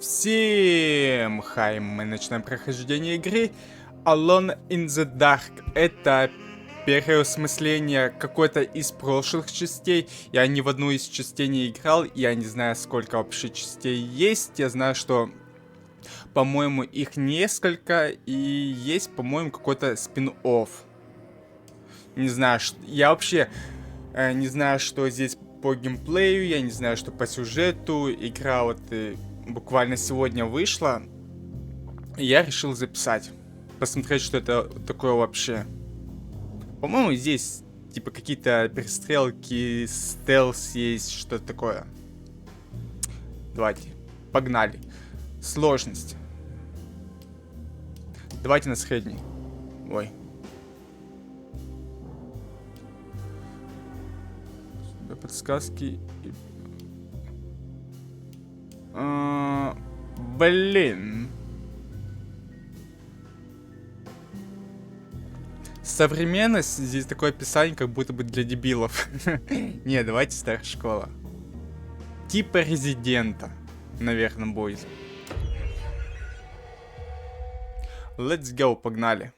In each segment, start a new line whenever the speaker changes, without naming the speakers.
Всем хай, мы начинаем прохождение игры Alone in the Dark. Это переосмысление какой-то из прошлых частей. Я ни в одну из частей не играл, я не знаю, сколько вообще частей есть. Я знаю, что, по-моему, их несколько, и есть, по-моему, какой-то спин-офф. Не знаю, я вообще не знаю, что здесь по геймплею, я не знаю, что по сюжету. Игра вот буквально сегодня вышла. И я решил записать. Посмотреть, что это такое вообще. По-моему, здесь типа какие-то перестрелки, стелс есть, что-то такое. Давайте, погнали. Сложность. Давайте на средний. Ой. Подсказки. Блин. Современность, здесь такое описание, как будто бы для дебилов. Не, давайте старая школа. Типа резидента, наверное, будет. Let's go, погнали.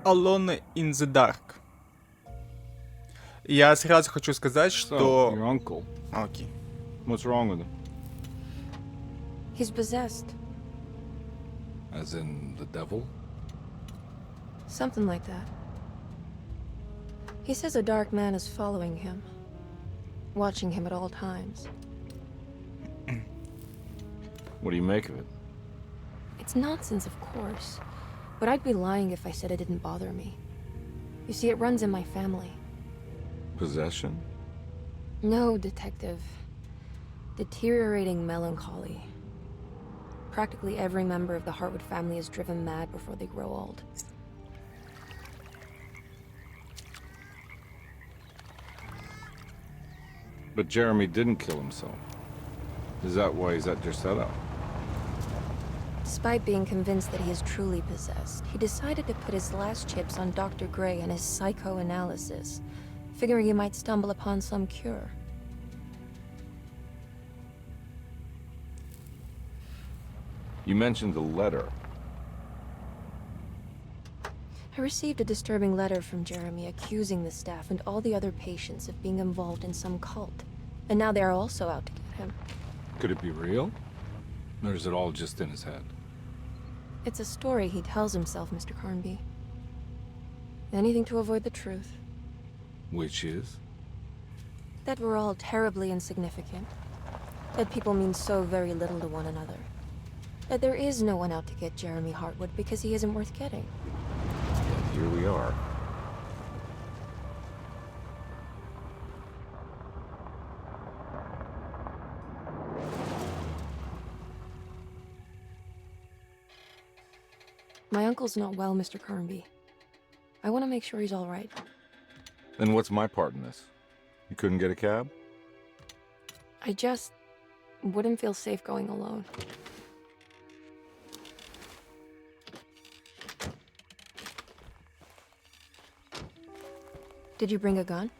Alone in the Dark. Я сразу хочу сказать, что...
Your uncle.
Окей.
What's wrong with him?
He's possessed.
As in the devil?
Something like that. He says a dark man is following him, watching him at all times.
What do you make of it?
It's nonsense, of course, but I'd be lying if I said it didn't bother me. You see, it runs in my family.
Possession?
No, Detective. Deteriorating melancholy. Practically every member of the Hartwood family is driven mad before they grow old.
But Jeremy didn't kill himself. Is that why he's at your setup?
Despite being convinced that he is truly possessed, he decided to put his last chips on Dr. Gray and his psychoanalysis, figuring he might stumble upon some cure.
You mentioned the letter.
I received a disturbing letter from Jeremy accusing the staff and all the other patients of being involved in some cult. And now they are also out to get him.
Could it be real? Or is it all just in his head?
It's a story he tells himself, Mr. Carnby. Anything to avoid the truth.
Which is?
That we're all terribly insignificant. That people mean so very little to one another. That there is no one out to get Jeremy Hartwood because he isn't worth getting.
And here we are.
My uncle's not well, Mr. Carnby. I want to make sure he's all right.
Then what's my part in this? You couldn't get a cab?
I just wouldn't feel safe going alone. Did you bring a gun?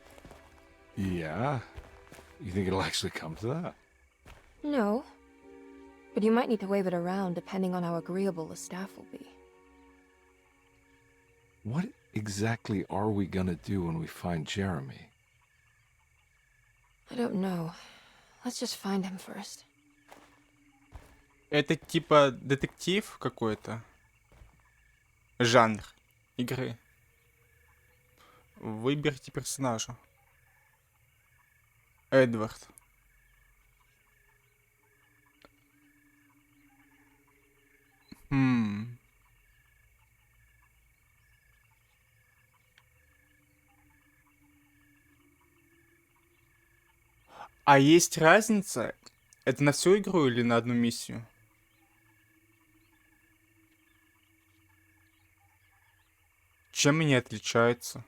Yeah. You think it'll actually come to that?
No. But you might need to wave it around depending on how agreeable the staff will be.
What exactly are we gonna do when we find Jeremy?
I don't know. Let's just find him first.
Это типа детектив какой-то. Жанр игры. Выберите персонажа. Эдвард. А есть разница? Это на всю игру или на одну миссию? Чем они отличаются?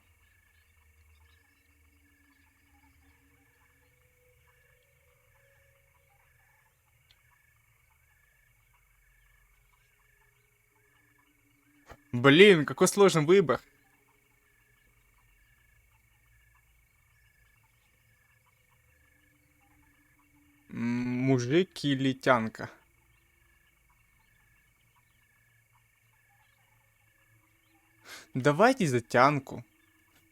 Блин, какой сложный выбор. Мужик или тянка? Давайте за тянку.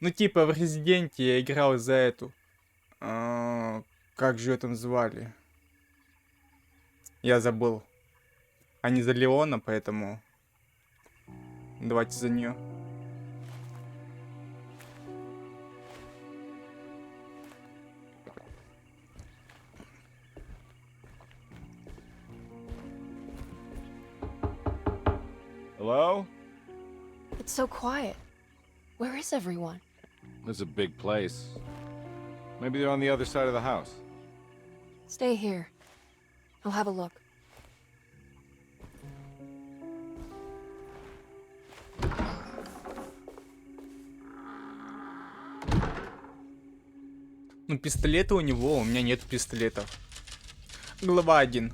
Ну, типа, в Резиденте я играл за эту. Как же ее там звали? Я забыл. А не за Леона, поэтому... Давайте за нее.
Hello?
It's so quiet. Where is everyone?
This is a big place. Maybe they're on the other side of the house.
Stay here. I'll have a look.
Ну, пистолеты у него, у меня нет пистолетов. Глава 1.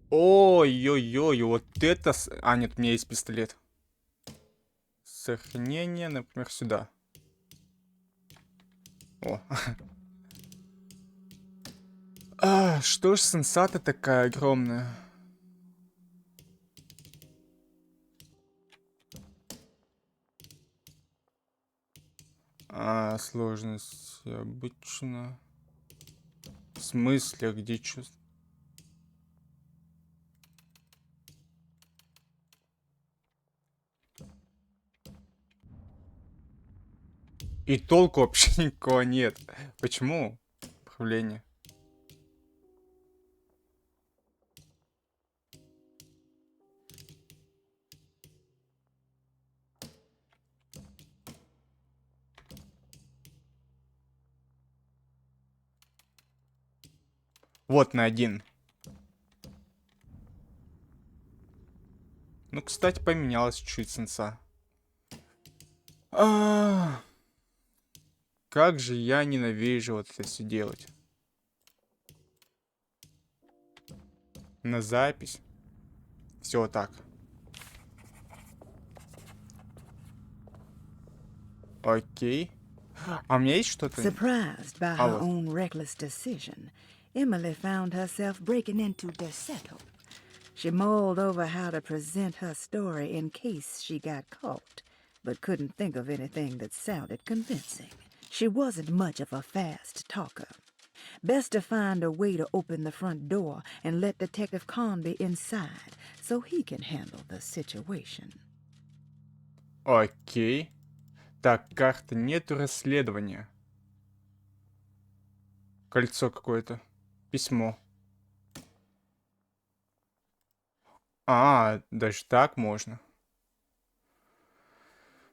Ой-ой-ой, вот это... А, нет, у меня есть пистолет. Сохранение, например, сюда. О. Что ж сенсата такая огромная? Сложность обычно. В смысле, где чувство? И толку вообще никакого нет. Почему? Управление. Вот на 1. Ну, кстати, поменялось чуть сенса. Как же я ненавижу вот это все делать. На запись. Все вот так. Окей. А у меня есть что-то?
Surprised by
Ah,
her
вот.
own reckless decision, Emily found herself breaking into Derceto. She mulled over how to present her story in case she got caught, but couldn't think of anything that sounded convincing. She wasn't much of a fast talker. Best to find a way to open the front door and let Detective Conby inside so he can handle the situation.
Окей. Так, карты нету, расследования. Кольцо какое-то. Письмо. Даже так можно.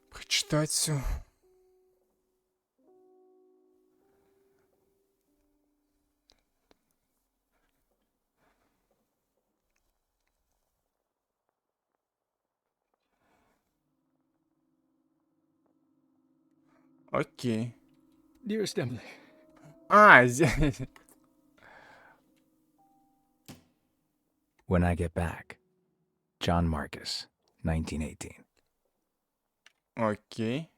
Прочитать все. Окей.
Dearest Emily,
Здесь.
when I get back, John Marcus, 1918.
Окей.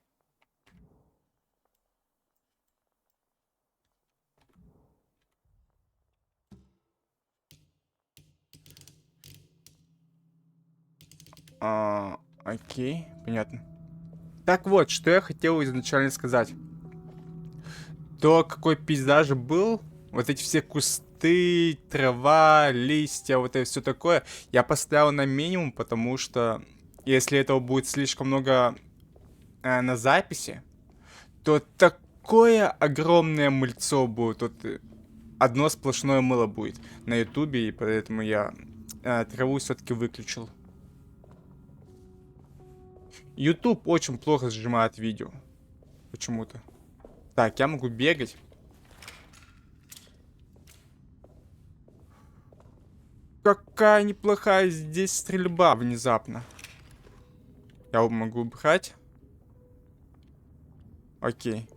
Окей, понятно. Так вот, что я хотел изначально сказать. То, какой пейзаж был, вот эти все кусты, трава, листья, вот это все такое, я поставил на минимум, потому что если этого будет слишком много на записи, то такое огромное мыльцо будет. Тут одно сплошное мыло будет на ютубе, и поэтому я траву все-таки выключил. YouTube очень плохо сжимает видео. Почему-то. Так, я могу бегать. Какая неплохая здесь стрельба внезапно. Я могу брать. Окей.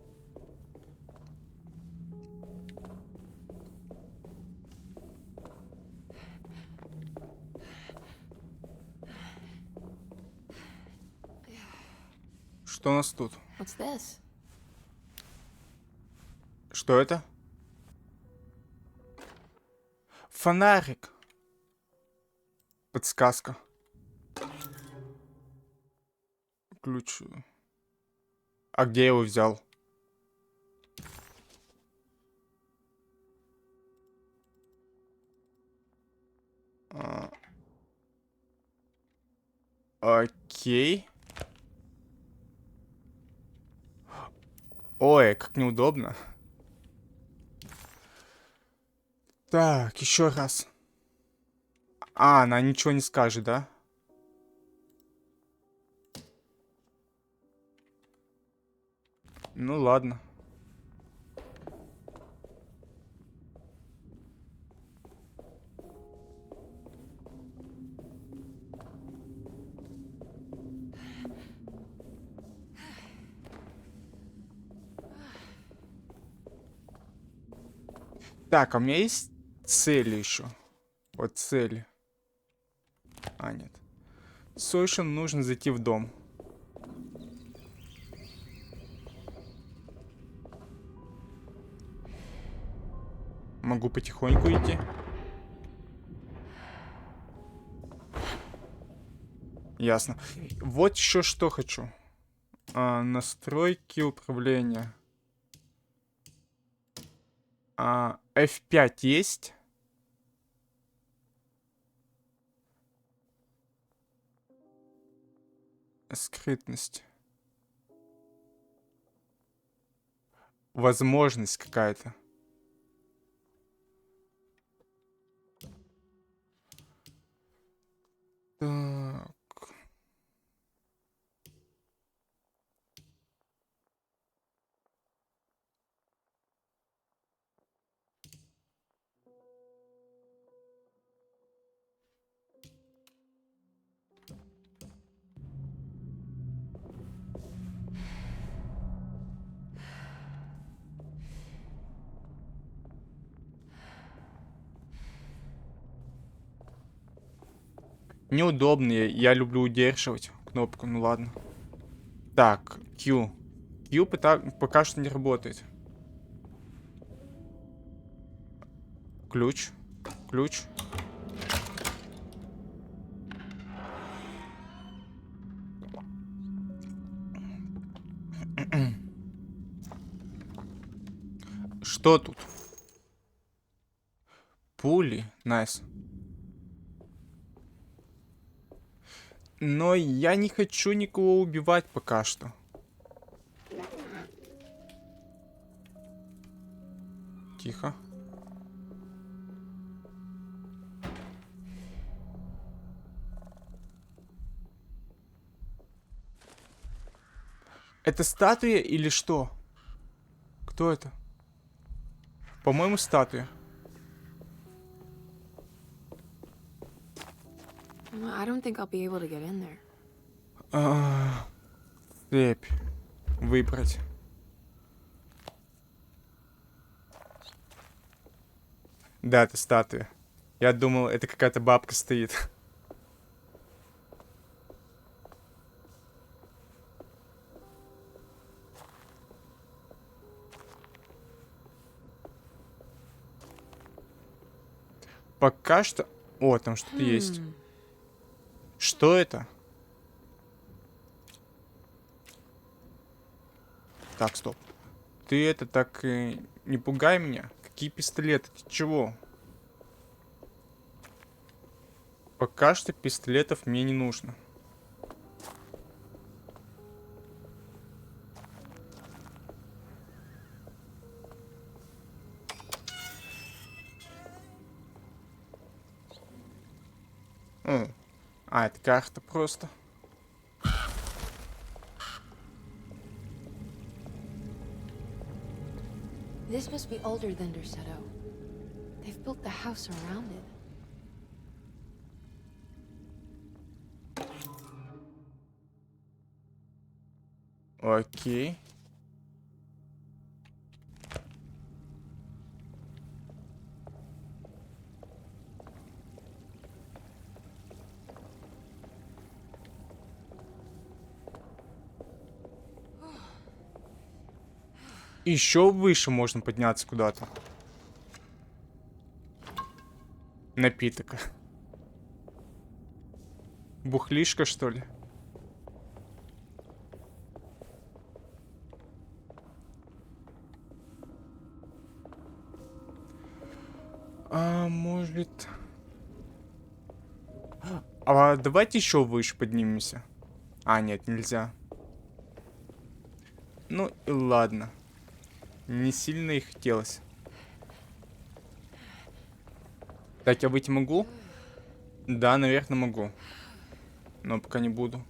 Что у нас тут?
What's this?
Что это? Фонарик. Подсказка. Ключ. А где я его взял? А, окей. Ой, как неудобно. Так, еще раз. А, она ничего не скажет, да? Ну ладно. Так, а у меня есть цели еще. Вот цели. А, нет. Срочно нужно зайти в дом. Могу потихоньку идти. Ясно. Вот еще что хочу. Настройки управления. F5 есть? Скрытность. Возможность какая-то. Так. Неудобно, я люблю удерживать кнопку, ну ладно. Так, Q. Q пока что не работает. Ключ. Ключ. Что тут? Пули. Найс. Но я не хочу никого убивать пока что. Тихо. Это статуя или что? Кто это? По-моему, статуя.
I don't think I'll be able to get in there.
Цепь. Выбрать. Да, это статуя. Я думал, это какая-то бабка стоит. Пока что... О, там что-то есть. Что это? Так, стоп. Ты это так не пугай меня. Какие пистолеты? Ты чего? Пока что пистолетов мне не нужно. Это карта просто.
This must be older than Derceto. They've built the house around it.
Окей. Еще выше можно подняться куда-то. Напиток. Бухлишка, что ли? А может... А давайте еще выше поднимемся. А, нет, нельзя. Ну и ладно. Не сильно и хотелось. Так, я выйти могу? Да, наверное, могу. Но пока не буду.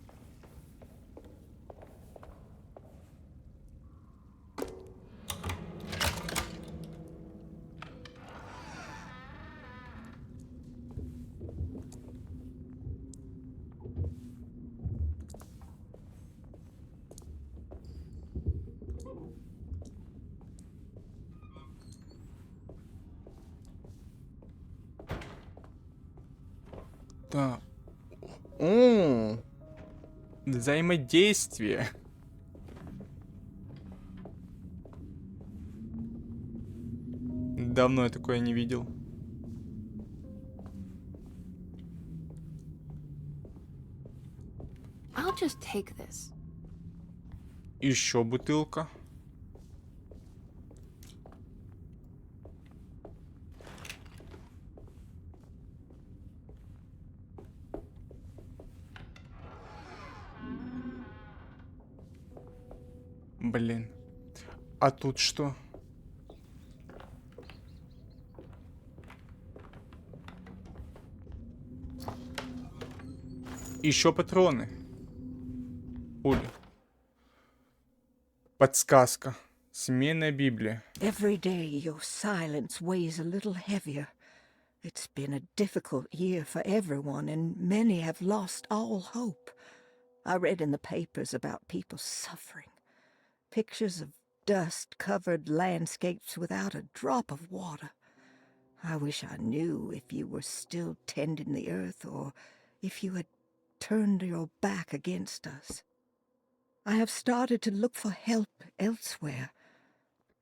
Да. О, взаимодействие. Давно я такое не видел.
I'll just take this.
Еще бутылка. Блин. А тут что? Еще патроны. Пули. Подсказка. Семейная Библия.
Every day your silence weighs a little heavier. It's been a difficult year for everyone, and many have lost all hope. I read in the papers about people suffering. Pictures of dust-covered landscapes without a drop of water. I wish I knew if you were still tending the earth or if you had turned your back against us. I have started to look for help elsewhere.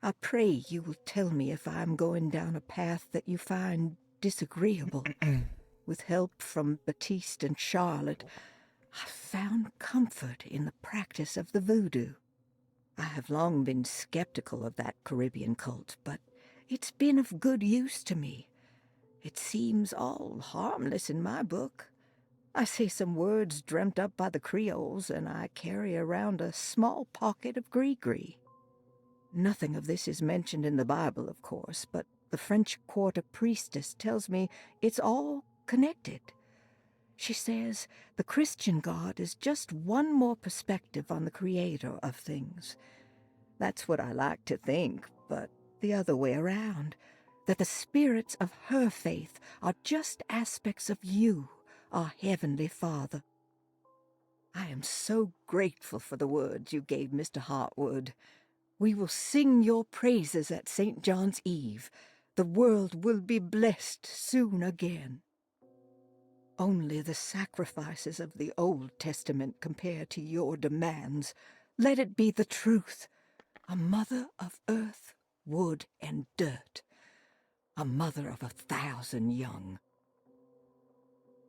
I pray you will tell me if I am going down a path that you find disagreeable. With help from Baptiste and Charlotte, I found comfort in the practice of the voodoo. I have long been skeptical of that Caribbean cult, but it's been of good use to me. It seems all harmless in my book. I say some words dreamt up by the Creoles, and I carry around a small pocket of gree-gree. Nothing of this is mentioned in the Bible, of course, but the French Quarter priestess tells me it's all connected. She says the Christian God is just one more perspective on the creator of things. That's what I like to think, but the other way around, that the spirits of her faith are just aspects of you, our Heavenly Father. I am so grateful for the words you gave Mr. Hartwood. We will sing your praises at St. John's Eve. The world will be blessed soon again. Only the sacrifices of the Old Testament compare to your demands. Let it be the truth. A mother of earth, wood, and dirt. A mother of 1,000 young.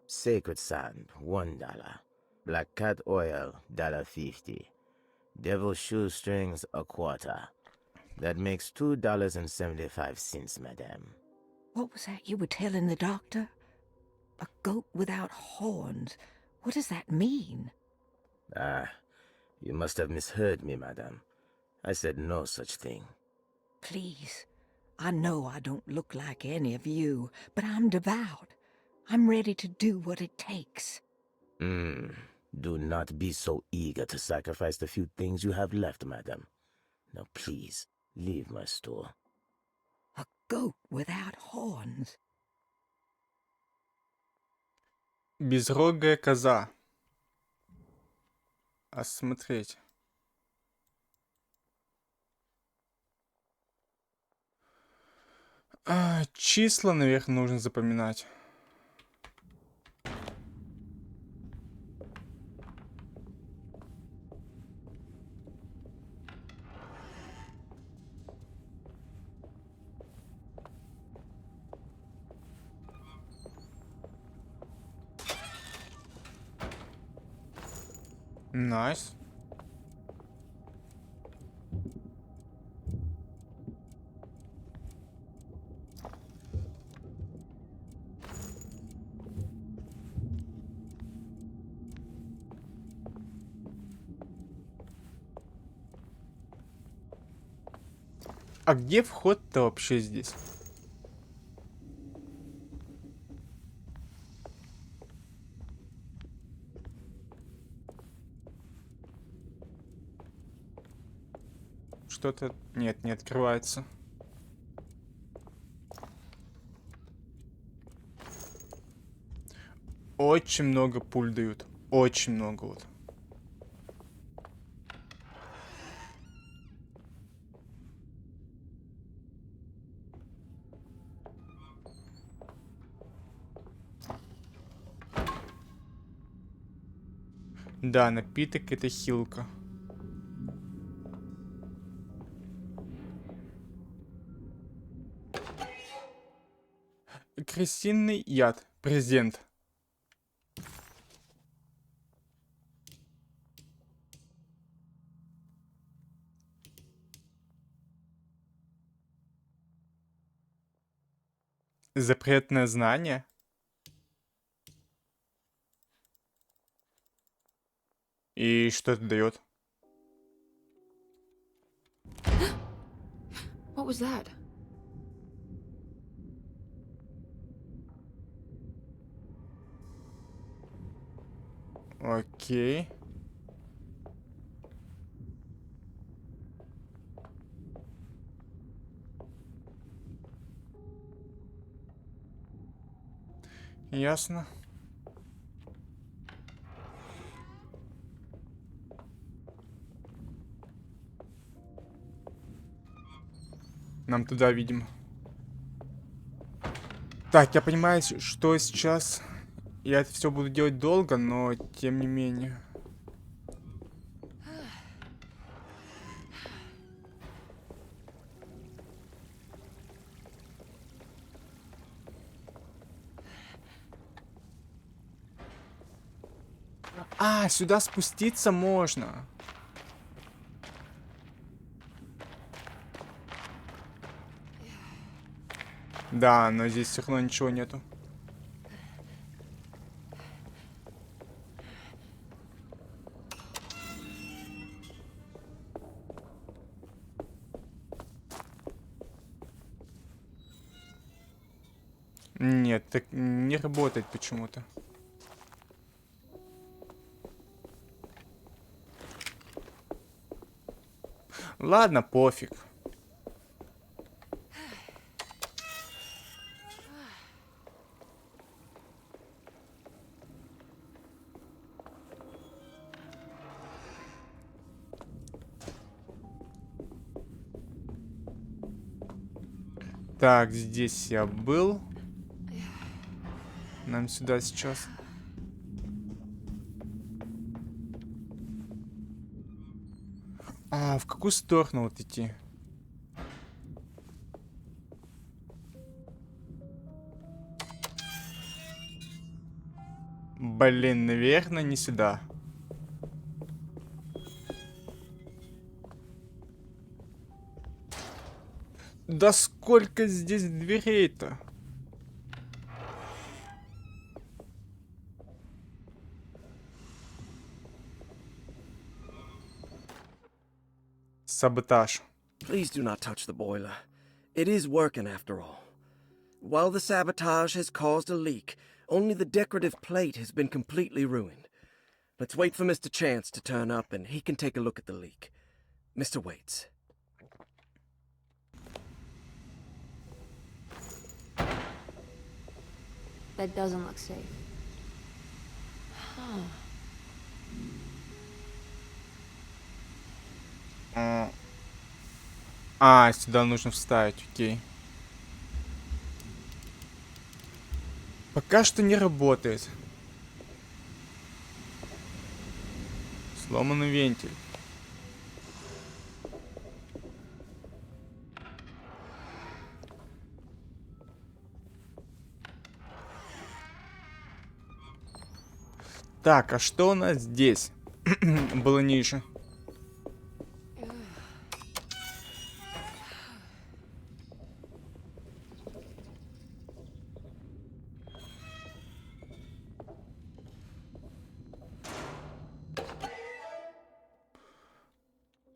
Sacred sand, $1. Black cat oil, $1.50. Devil shoestrings, a quarter. That makes $2.75, madame.
What was that you were telling the doctor? A goat without horns. What does that mean?
Ah, you must have misheard me, madame. I said no such thing.
Please, I know I don't look like any of you, but I'm devout. I'm ready to do what it takes.
Do not be so eager to sacrifice the few things you have left, madam. Now please, leave my store.
goat without horns.
Безрогая коза. Осмотреть. Числа, наверное, нужно запоминать. Найс. А где вход-то вообще здесь? Что-то... Нет, не открывается. Очень много пуль дают. Очень много вот. Да, напиток это хилка. Крысиный яд. Презент. Запретное знание. И что это дает?
What was that?
Окей. Ясно. Нам туда, видимо. Так, я понимаю, что сейчас я это все буду делать долго, но тем не менее. А, сюда спуститься можно. Да, но здесь все равно ничего нету. Нет, так не работает почему-то. Ладно, пофиг. Так, здесь я был. Нам сюда сейчас. А, в какую сторону вот идти? Блин, наверное, не сюда. Да сколько здесь дверей-то? Саботаж.
Please do not touch the boiler. It is working after all. While the sabotage has caused a leak, only the decorative plate has been completely ruined. Let's wait for Mr. Chance to turn up and he can take a look at the leak. Mr. Waits.
That doesn't look safe. Huh.
Сюда нужно вставить, окей. Пока что не работает. Сломанный вентиль. Так, а что у нас здесь? Было ниже.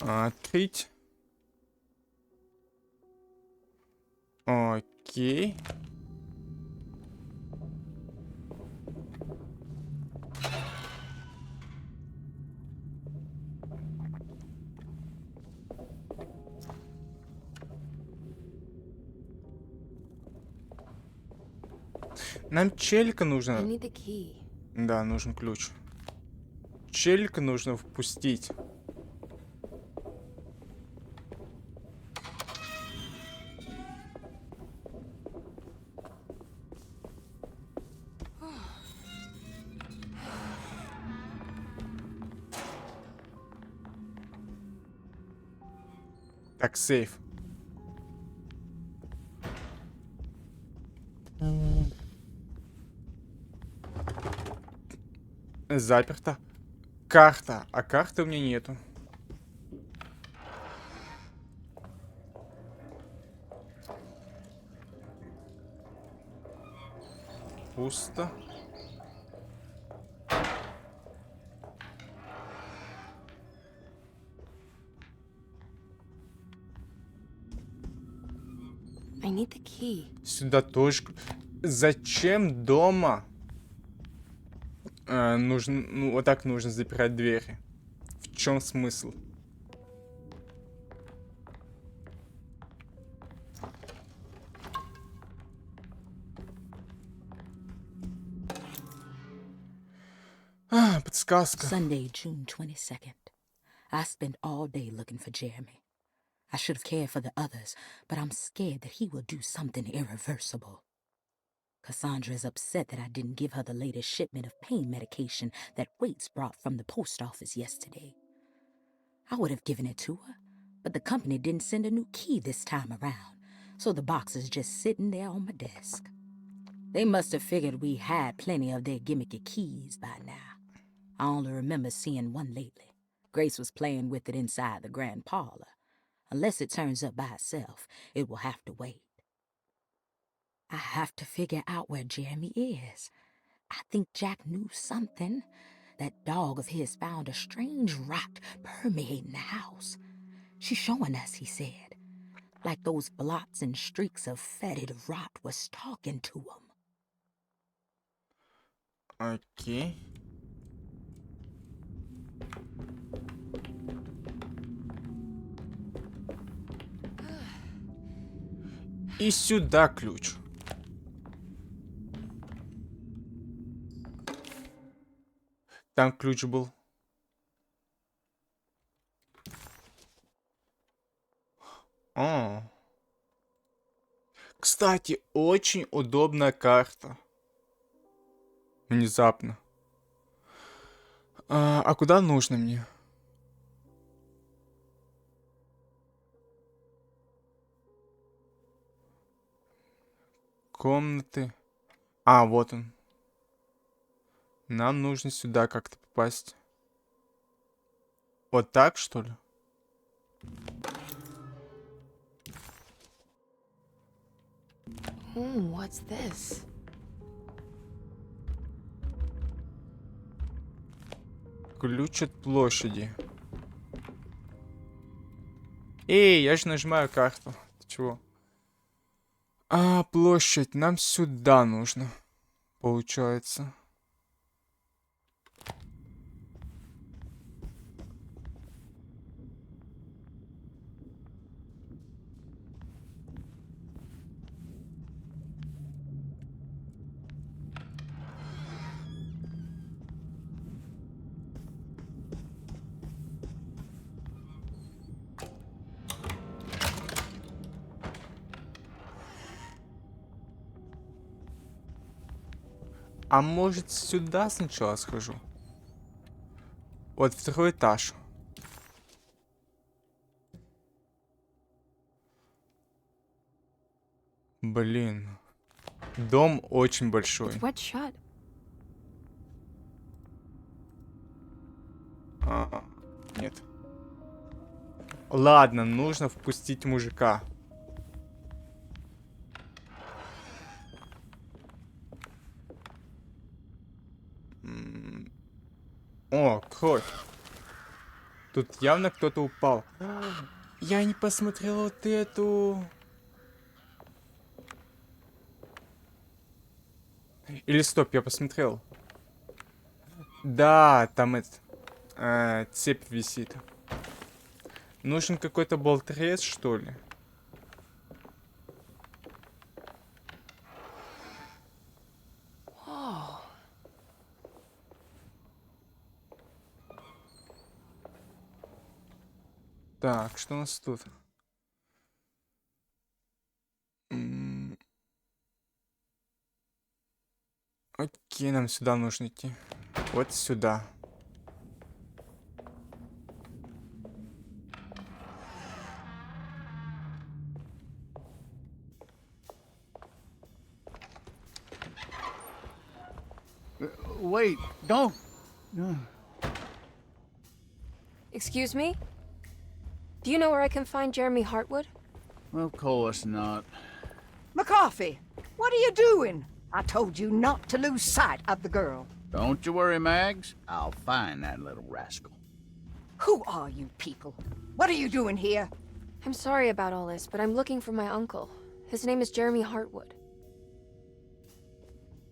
Открыть. Окей. Нам челика
I
нужно.
need the key.
Да, нужен ключ. Челика нужно впустить. Так, сейф. Заперто. Карта. А карты у меня нету. Пусто.
I need the key.
Сюда тоже. Зачем дома? Нужно, ну, вот так нужно запирать двери. В чем смысл? Подсказка.
Sunday, June 22nd. I spent all day looking for Jeremy. I should have cared for the others, but I'm scared that he will do something irreversible. Cassandra is upset that I didn't give her the latest shipment of pain medication that Waits brought from the post office yesterday. I would have given it to her, but the company didn't send a new key this time around, so the box is just sitting there on my desk. They must have figured we had plenty of their gimmicky keys by now. I only remember seeing one lately. Grace was playing with it inside the grand parlor. Unless it turns up by itself, it will have to wait. I have to figure out where Jeremy is. I think Jack knew something. That dog of his found a strange rot permeating the house. She's showing us, he said. Like those blots and streaks of fetid rot was talking to him.
Окей. И сюда ключ. Там ключ был. Кстати, очень удобная карта. Внезапно. А куда нужно мне? Комнаты. Вот он. Нам нужно сюда как-то попасть. Вот так, что ли?
What's this?
Ключ от площади. Эй, я же нажимаю карту. Ты чего? Площадь. Нам сюда нужно. Получается. А может сюда сначала схожу? Вот второй этаж. Блин. Дом очень большой.
Wet shut.
Нет. Ладно, нужно впустить мужика. О, кровь. Тут явно кто-то упал. Я не посмотрел вот эту. Или стоп, я посмотрел. Да, там цепь висит. Нужен какой-то болтрез, что ли? Так, что у нас тут? Окей, нам сюда нужно идти. Вот сюда.
Wait, don't.
Excuse me? Do you know where I can find Jeremy Hartwood?
Of course not.
McCarthy, what are you doing? I told you not to lose sight of the girl.
Don't you worry, Mags. I'll find that little rascal.
Who are you people? What are you doing here?
I'm sorry about all this, but I'm looking for my uncle. His name is Jeremy Hartwood.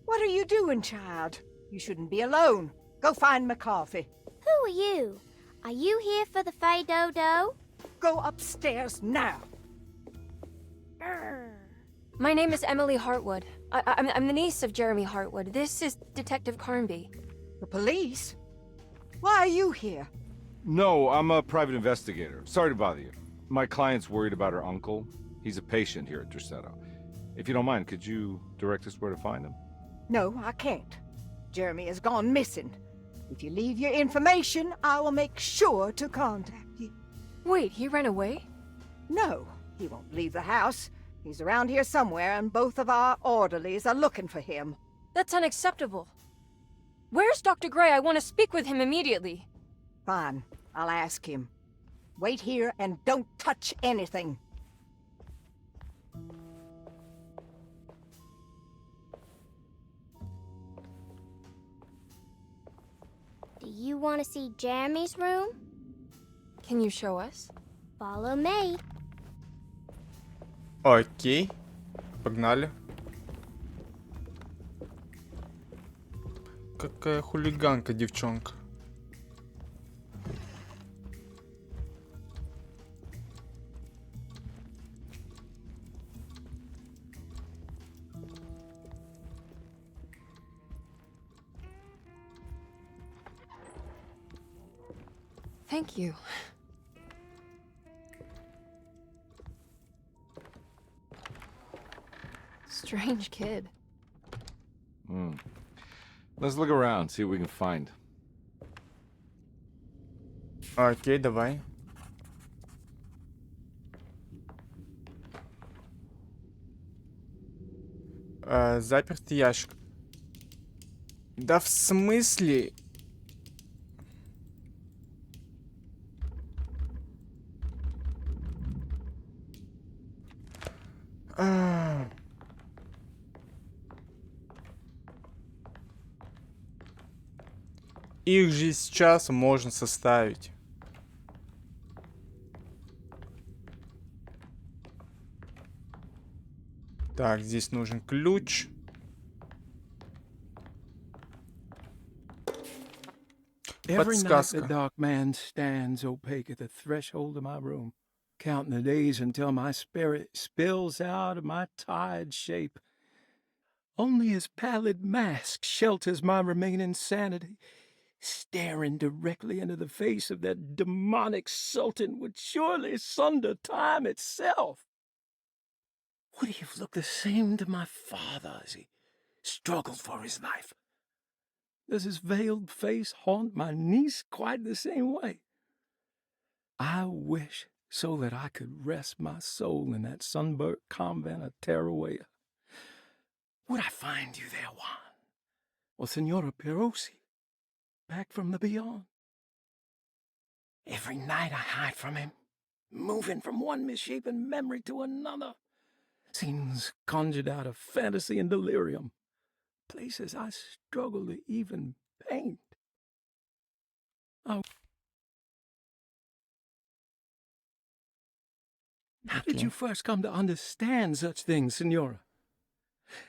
What are you doing, child? You shouldn't be alone. Go find McCarthy.
Who are you? Are you here for the Fay Dodo?
Go upstairs now.
My name is Emily Hartwood. I'm the niece of Jeremy Hartwood. This is Detective Carnby.
The police? Why are you here?
No, I'm a private investigator. Sorry to bother you. My client's worried about her uncle. He's a patient here at Derceto. If you don't mind, could you direct us where to find him?
No, I can't. Jeremy has gone missing. If you leave your information, I will make sure to contact you.
Wait, he ran away?
No, he won't leave the house. He's around here somewhere, and both of our orderlies are looking for him.
That's unacceptable. Where's Dr. Gray? I want to speak with him immediately.
Fine, I'll ask him. Wait here and don't touch anything.
Do you want to see Jeremy's room?
Can you show us?
Follow me.
Окей. Погнали. Какая хулиганка, девчонка.
Thank you. Strange kid.
Let's look around, see what we can find.
Окей, давай. Запертый ящик. Да в смысле? Их же сейчас можно составить. Так, здесь нужен ключ.
Every night the
Подсказка.
dark man stands opaque at the threshold of my room, counting the days until my spirit spills out of my tired shape. Only his pallid mask shelters my remaining sanity. Staring directly into the face of that demonic sultan would surely sunder time itself. Would he have looked the same to my father as he struggled for his life? Does his veiled face haunt my niece quite the same way? I wish so that I could rest my soul in that sunburnt convent of Tarawea. Would I find you there, Juan? Or Senora Perosi, back from the beyond? Every night I hide from him, moving from one misshapen memory to another. Scenes conjured out of fantasy and delirium. Places I struggle to even paint. Oh. How did you first come to understand such things, Senora?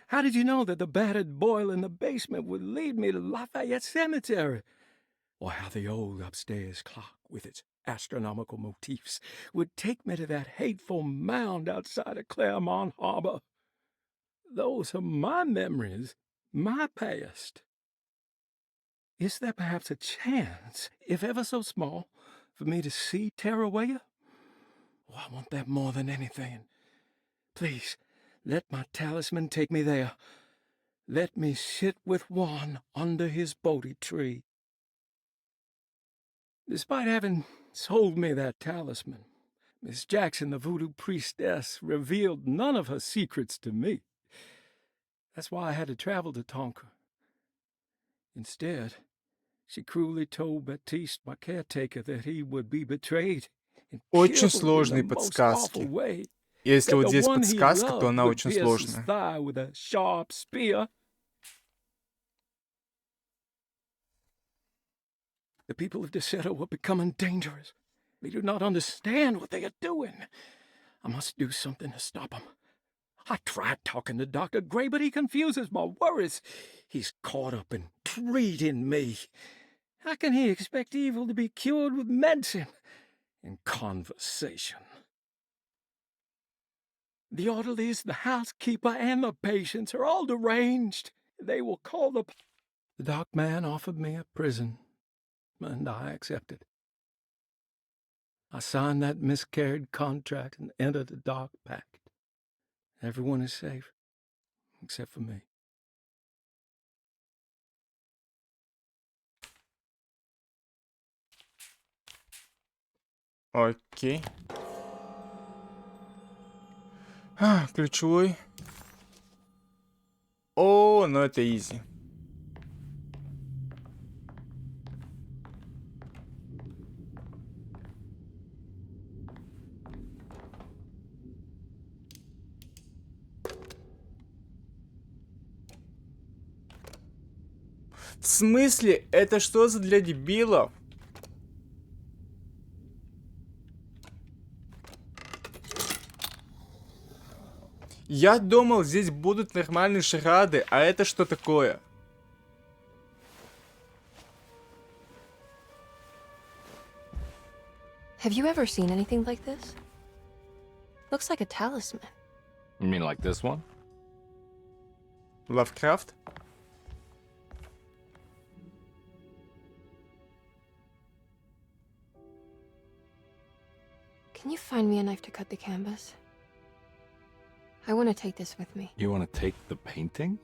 How did you know that the battered boiler in the basement would lead me to Lafayette Cemetery? Or how the old upstairs clock, with its astronomical motifs, would take me to that hateful mound outside of Claremont Harbor? Those are my memories, my past. Is there perhaps a chance, if ever so small, for me to see Tarawea? Oh, I want that more than anything. Please, let my talisman take me there. Let me sit with Juan under his Bodhi tree. Despite having sold me that talisman, Miss Jackson, the voodoo priestess, revealed none of her secrets to me. That's why I had to travel to Tonka. Instead, she cruelly told Baptiste, my caretaker, that he would be betrayed and
Очень
killed in
сложные
the most awful
подсказки.
way.
Если
That
вот
the
здесь
one he
подсказка, то
loved
она
would
очень
pierce his
сложная.
thigh with a sharp spear. The people of Deseto are becoming dangerous. They do not understand what they are doing. I must do something to stop them. I tried talking to Dr. Gray, but he confuses my worries. He's caught up in treating me. How can he expect evil to be cured with medicine and conversation? The orderlies, the housekeeper, and the patients are all deranged. They will call the dark man offered me a prison, and I accepted. I signed that miscarried contract and entered the dark pact. Everyone is safe, except for me.
Окей. Ключевой. О, ну это изи. В смысле? Это что за для дебилов? Я думал, здесь будут нормальные шарады, а это что такое?
Have you ever seen anything like this? Looks like a talisman.
You mean like this one?
Лавкрафт?
Can you find me a knife to cut the canvas? I want to take this with me.
You want to take the painting?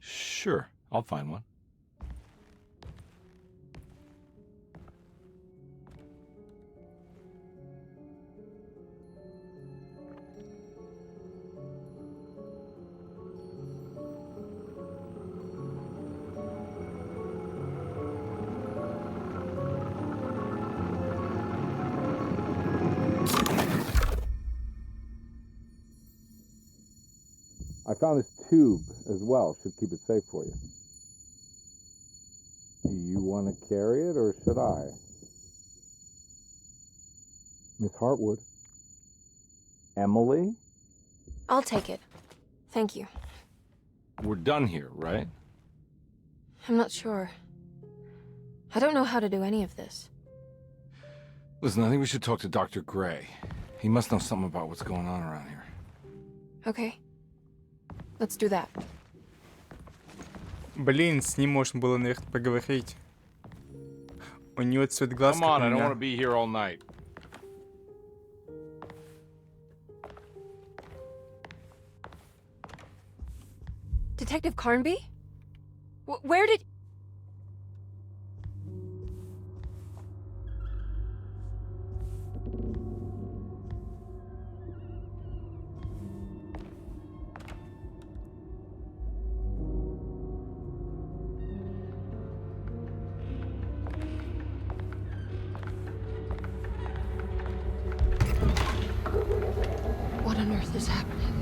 Sure, I'll find one. I found this tube as well. Should keep it safe for you. Do you want to carry it or should I? Miss Hartwood? Emily?
I'll take it. Thank you.
We're done here, right?
I'm not sure. I don't know how to do any of this.
Listen, I think we should talk to Dr. Gray. He must know something about what's going on around here.
Okay. Let's do that.
Блин, с ним можно было, наверное, поговорить. У него цвет глаз,
Come
как
on,
у
I don't
меня.
want to be here all night.
Detective Carnby? Where did... What on earth is happening?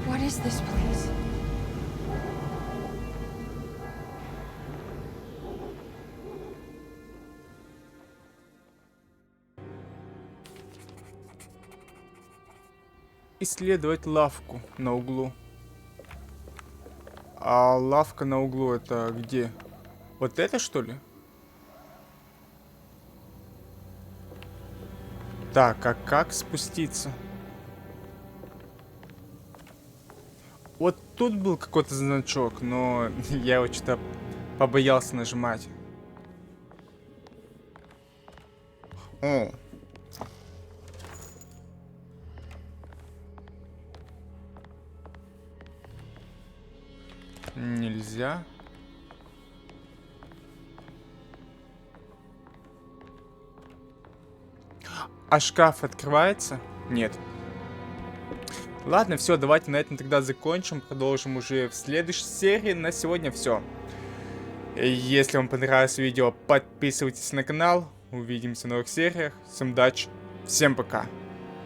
What is this place?
Исследовать лавку на углу. А лавка на углу это где? Вот это что ли? Так, а как спуститься? Вот тут был какой-то значок, но я его что-то побоялся нажимать. О. Нельзя. А шкаф открывается? Нет. Ладно, все, давайте на этом тогда закончим. Продолжим уже в следующей серии. На сегодня все. Если вам понравилось видео, подписывайтесь на канал. Увидимся в новых сериях. Всем удачи. Всем пока.